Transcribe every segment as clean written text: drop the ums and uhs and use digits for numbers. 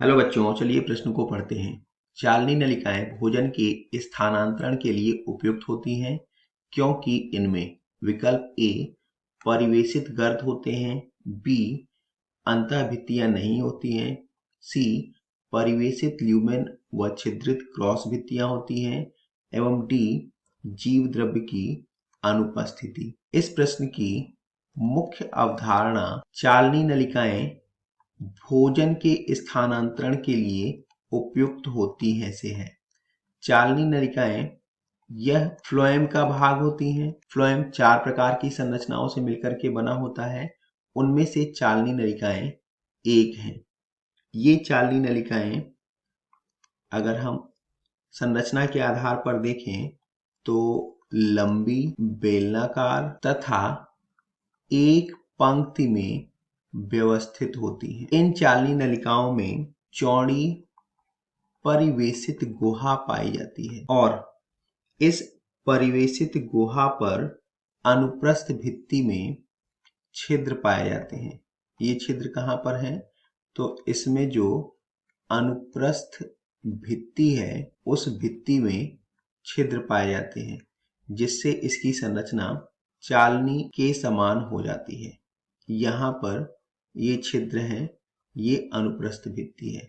Hello बच्चों, चलिए प्रश्न को पढ़ते हैं। चालनी नलिकाएं भोजन के स्थानांतरण के लिए उपयुक्त होती हैं क्योंकि इनमें विकल्प ए परिवेशित गर्त होते हैं, बी अंतःभित्तियां नहीं होती हैं, सी परिवेशित ल्यूमेन व छिद्रित क्रॉस भित्तियां होती हैं एवं डी जीव द्रव्य की अनुपस्थिति। इस प्रश्न की मुख्य अवधारणा चालनी नलिकाएं भोजन के स्थानांतरण के लिए उपयुक्त होती हैं से है। चालनी नलिकाएं यह फ्लोएम का भाग होती हैं। फ्लोएम 4 प्रकार की संरचनाओं से मिलकर के बना होता है, उनमें से चालनी नलिकाएं एक हैं। ये चालनी नलिकाएं अगर हम संरचना के आधार पर देखें तो लंबी, बेलनाकार तथा एक पंक्ति में व्यवस्थित होती हैं। इन चालनी नलिकाओं में चौड़ी परिवेशित गुहा पाई जाती है और इस परिवेशित गुहा पर अनुप्रस्थ भित्ति में छिद्र पाए जाते हैं। ये छिद्र कहाँ पर है? तो इसमें जो अनुप्रस्थ भित्ति है उस भित्ति में छिद्र पाए जाते हैं, जिससे इसकी संरचना चालनी के समान हो जाती है। यहाँ पर ये छिद्र हैं, ये अनुप्रस्थ भित्ति है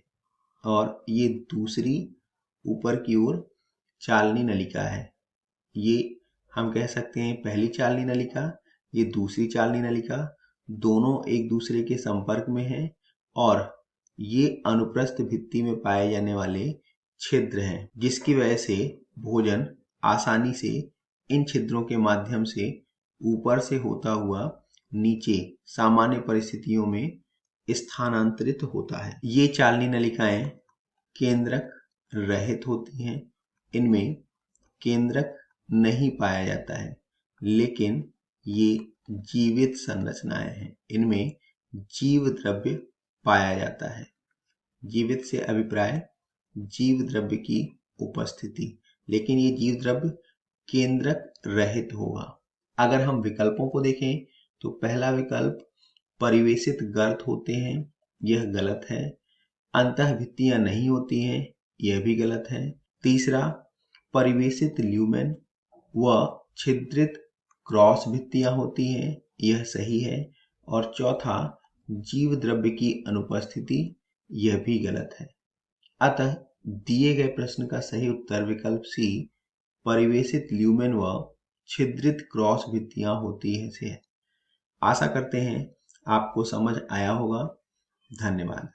और ये दूसरी ऊपर की ओर चालनी नलिका है। ये हम कह सकते हैं पहली चालनी नलिका, ये दूसरी चालनी नलिका, दोनों एक दूसरे के संपर्क में हैं और ये अनुप्रस्थ भित्ति में पाए जाने वाले छिद्र हैं, जिसकी वजह से भोजन आसानी से इन छिद्रों के माध्यम से ऊपर से होता हुआ नीचे सामान्य परिस्थितियों में स्थानांतरित होता है। ये चालनी नलिकाएं केंद्रक रहित होती हैं। इनमें केंद्रक नहीं पाया जाता है, लेकिन ये जीवित संरचनाएं हैं। इनमें जीव द्रव्य पाया जाता है। जीवित से अभिप्राय जीव द्रव्य की उपस्थिति, लेकिन ये जीव द्रव्य केंद्रक रहित होगा। अगर हम विकल्पों को देखें तो पहला विकल्प परिवेशित गर्त होते हैं, यह गलत है। अंतःभित्तियां नहीं होती हैं, यह भी गलत है। तीसरा, परिवेशित ल्यूमेन व छिद्रित क्रॉस भित्तियां होती हैं, यह सही है। और चौथा, जीव द्रव्य की अनुपस्थिति, यह भी गलत है। अतः दिए गए प्रश्न का सही उत्तर विकल्प सी परिवेशित ल्यूमेन व छिद्रित क्रॉस भित्तियां होती है से है। आशा करते हैं आपको समझ आया होगा। धन्यवाद।